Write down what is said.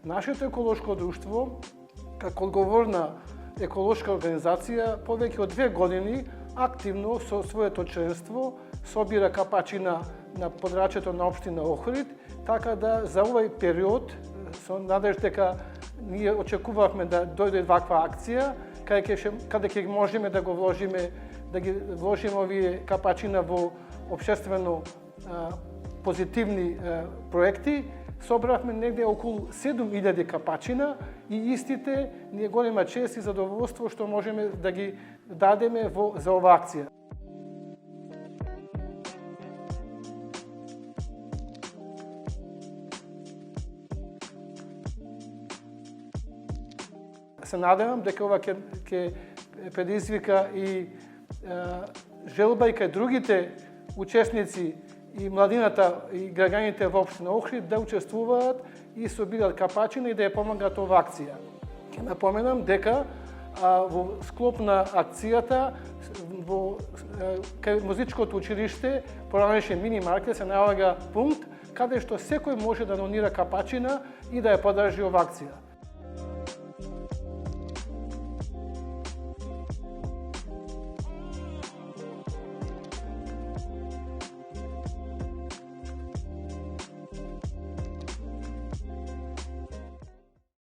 Нашето еколошко друштво, како одговорна еколошка организација, повеќе од 2 години активно со своето членство собира капачина на подрачјето на општина Охрид, така да за овој период со надеж дека ние очекувавме да дојде ваква акција, каде ќе можеме да го вложиме, да ги вложиме овие капачина во општествено позитивни проекти. Собравме негде околу 7000 капачина и истите ни е голема чест и задоволство што можеме да ги дадеме за оваа акција. Се надевам дека ова ќе предизвика и желба и кај другите учесници и младината и граѓаните во општина Охрид да учествуваат и собираат капачина и да ја помагаат оваа акција. Ќе напоменам дека во склоп на акцијата кај музичкото училиште поранеше мини маркет се наоѓа пункт каде што секој може да донира капачина и да ја поддржи оваа акција.